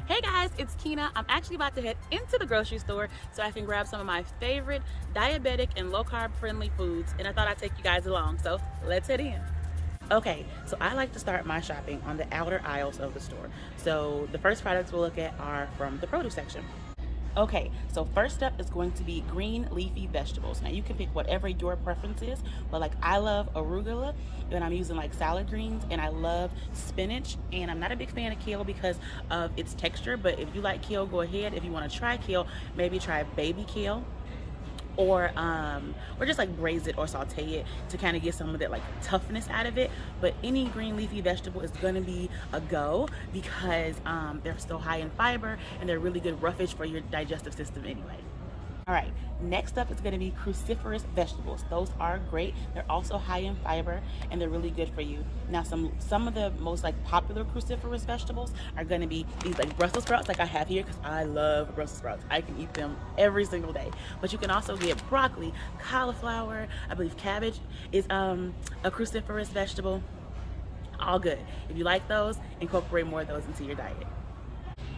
Hey guys, it's Keena. I'm actually about to head into the grocery store so I can grab some of my favorite diabetic and low carb friendly foods, and I thought I'd take you guys along, so let's head in. Okay, so I like to start my shopping on the outer aisles of the store. So the first products we'll look at are from the produce section. Okay, so first up is going to be green leafy vegetables. Now you can pick whatever your preference is, but like I love arugula, and I'm using like salad greens, and I love spinach, and I'm not a big fan of kale because of its texture, but if you like kale, go ahead. If you want to try kale, maybe try baby kale, or just like braise it or saute it to kind of get some of that like toughness out of it. But any green leafy vegetable is going to be a go because they're so high in fiber and they're really good roughage for your digestive system anyway. All right, next up is going to be cruciferous vegetables. Those are great. They're also high in fiber and they're really good for you. Now, some of the most like popular cruciferous vegetables are going to be these like Brussels sprouts, like I have here, because I love Brussels sprouts. I can eat them every single day. But you can also get broccoli, cauliflower. I believe cabbage is a cruciferous vegetable. All good. If you like those, incorporate more of those into your diet.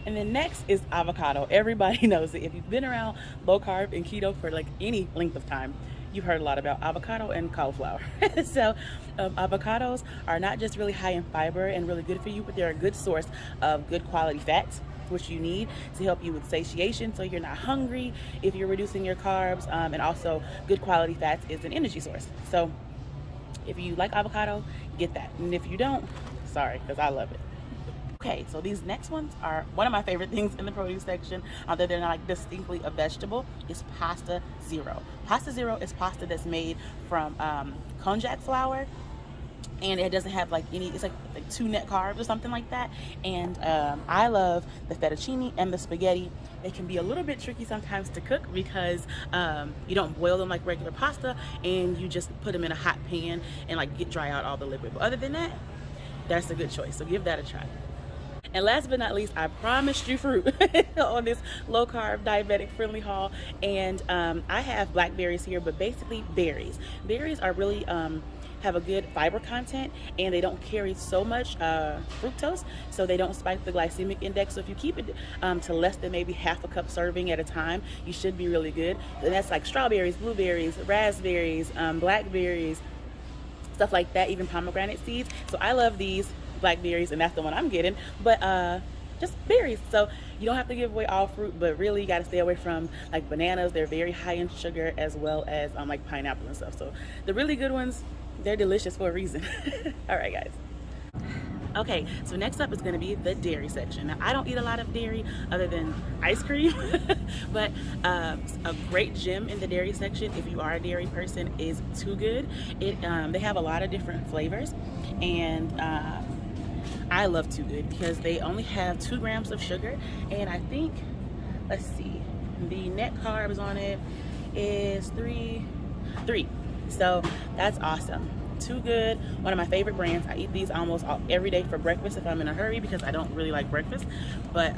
And then next is avocado. Everybody knows it. If you've been around low carb and keto for like any length of time, you've heard a lot about avocado and cauliflower. So avocados are not just really high in fiber and really good for you, but they're a good source of good quality fats, which you need to help you with satiation so you're not hungry if you're reducing your carbs. And also good quality fats is an energy source. So if you like avocado, get that. And if you don't, sorry, because I love it. Okay, so these next ones are one of my favorite things in the produce section, although they're not like distinctly a vegetable, is pasta zero. Pasta zero is pasta that's made from konjac flour, and it doesn't have like any, it's like 2 net carbs or something like that. And I love the fettuccine and the spaghetti. They can be a little bit tricky sometimes to cook because you don't boil them like regular pasta, and you just put them in a hot pan and like dry out all the liquid. But other than that, that's a good choice, so give that a try. And last but not least, I promised you fruit on this low carb diabetic friendly haul. And I have blackberries here, but basically berries. Berries are really have a good fiber content, and they don't carry so much fructose, so they don't spike the glycemic index. So if you keep it to less than maybe half a cup serving at a time, you should be really good. And that's like strawberries, blueberries, raspberries, blackberries, stuff like that, even pomegranate seeds. So I love these blackberries, and that's the one I'm getting, but just berries. So you don't have to give away all fruit, but really you got to stay away from like bananas. They're very high in sugar, as well as like pineapple and stuff. So the really good ones, they're delicious for a reason. All right, guys. Okay, so next up is going to be the dairy section. Now, I don't eat a lot of dairy other than ice cream, but a great gem in the dairy section, if you are a dairy person, is Too Good. They have a lot of different flavors, and I love Too Good because they only have 2 grams of sugar, and I think, let's see, the net carbs on it is 3. So that's awesome. Too Good, one of my favorite brands. I eat these almost every day for breakfast if I'm in a hurry because I don't really like breakfast, but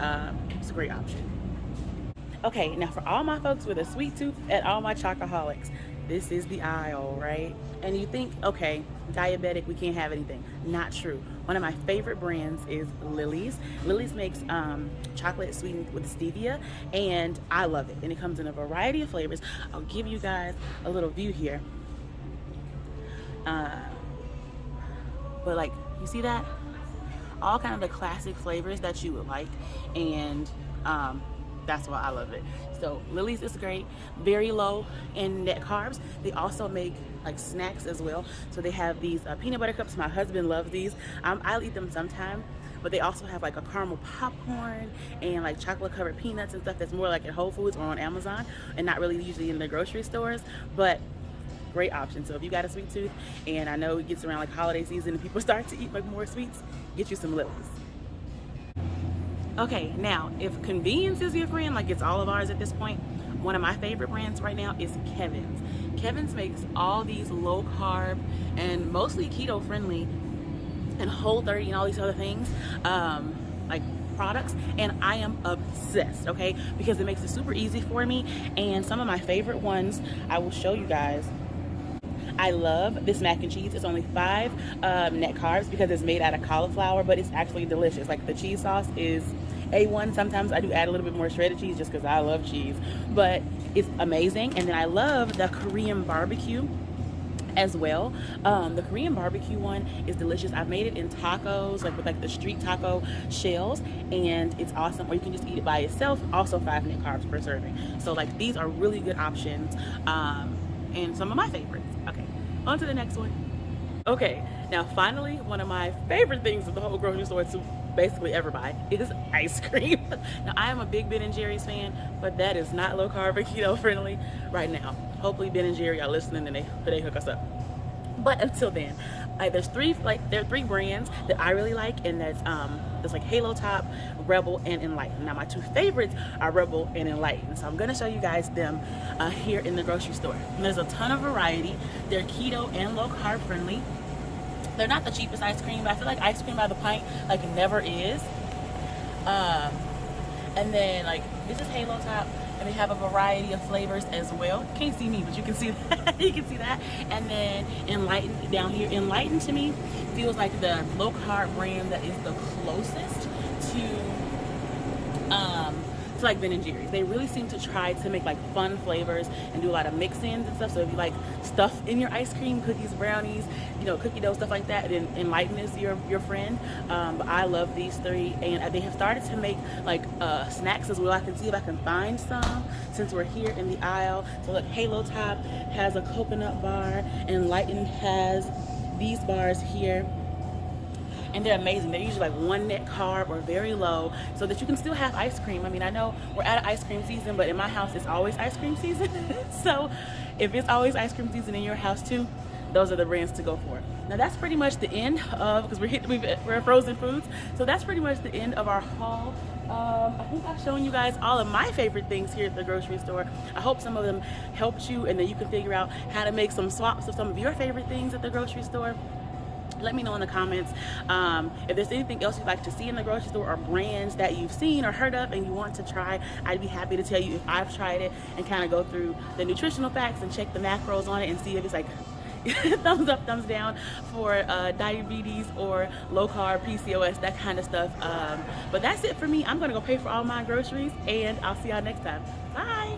it's a great option. Okay, now for all my folks with a sweet tooth and all my chocoholics, this is the aisle, right? And you think, okay, diabetic, we can't have anything. Not true. One of my favorite brands is Lily's. Lily's makes chocolate sweetened with stevia, and I love it. And it comes in a variety of flavors. I'll give you guys a little view here. But like, you see that? All kind of the classic flavors that you would like, and that's why I love it. So Lily's is great, very low in net carbs. They also make like snacks as well. So they have these peanut butter cups. My husband loves these. I'll eat them sometime, but they also have like a caramel popcorn and like chocolate covered peanuts and stuff that's more like at Whole Foods or on Amazon, and not really usually in the grocery stores, but great option. So if you got a sweet tooth, and I know it gets around like holiday season and people start to eat like more sweets, get you some Lily's. Okay, now if convenience is your friend, like it's all of ours at this point, one of my favorite brands right now is Kevin's. Kevin's makes all these low carb and mostly keto friendly and Whole30 and all these other things, like products, and I am obsessed, okay, because it makes it super easy for me. And some of my favorite ones I will show you guys. I love this mac and cheese. It's only 5 net carbs because it's made out of cauliflower, but it's actually delicious. Like the cheese sauce is A1. Sometimes I do add a little bit more shredded cheese just because I love cheese, but it's amazing. And then I love the Korean barbecue as well. The Korean barbecue one is delicious. I've made it in tacos, like with like the street taco shells, and it's awesome. Or you can just eat it by itself. Also 5 net carbs per serving. So like these are really good options, and some of my favorites. Okay, on to the next one. Okay, now finally, one of my favorite things of the whole grocery store to basically ever buy is ice cream. Now I am a big Ben & Jerry's fan, but that is not low carb or keto friendly right now. Hopefully Ben & Jerry are listening and they hook us up. But until then, there are 3 brands that I really like, and that's like Halo Top, Rebel, and Enlighten. Now my 2 favorites are Rebel and Enlighten, so I'm gonna show you guys them here in the grocery store. And there's a ton of variety. They're keto and low carb friendly. They're not the cheapest ice cream, but I feel like ice cream by the pint like never is. And then like this is Halo Top, and they have a variety of flavors as well. You can't see me, but you can see that. You can see that. And then Enlighten down here. Enlighten to me feels like the low carb brand that is the closest to like Ben & Jerry's. They really seem to try to make like fun flavors and do a lot of mix-ins and stuff. So if you like stuff in your ice cream, cookies, brownies, you know, cookie dough, stuff like that, then Enlighten is your friend. But I love these 3, and they have started to make like snacks as well. I can see if I can find some since we're here in the aisle. So look, Halo Top has a coconut bar, Enlighten has these bars here. And they're amazing. They're usually like 1 net carb or very low, so that you can still have ice cream. I mean, I know we're out of ice cream season, but in my house it's always ice cream season. So if it's always ice cream season in your house too, those are the brands to go for. Now that's pretty much the end of, because we're frozen foods, so that's pretty much the end of our haul. I think I've shown you guys all of my favorite things here at the grocery store. I hope some of them helped you, and then you can figure out how to make some swaps of some of your favorite things at the grocery store. Let me know in the comments if there's anything else you'd like to see in the grocery store, or brands that you've seen or heard of and you want to try. I'd be happy to tell you if I've tried it and kind of go through the nutritional facts and check the macros on it and see if it's like thumbs up, thumbs down for diabetes or low carb, PCOS, that kind of stuff. But that's it for me. I'm gonna go pay for all my groceries, and I'll see y'all next time. Bye.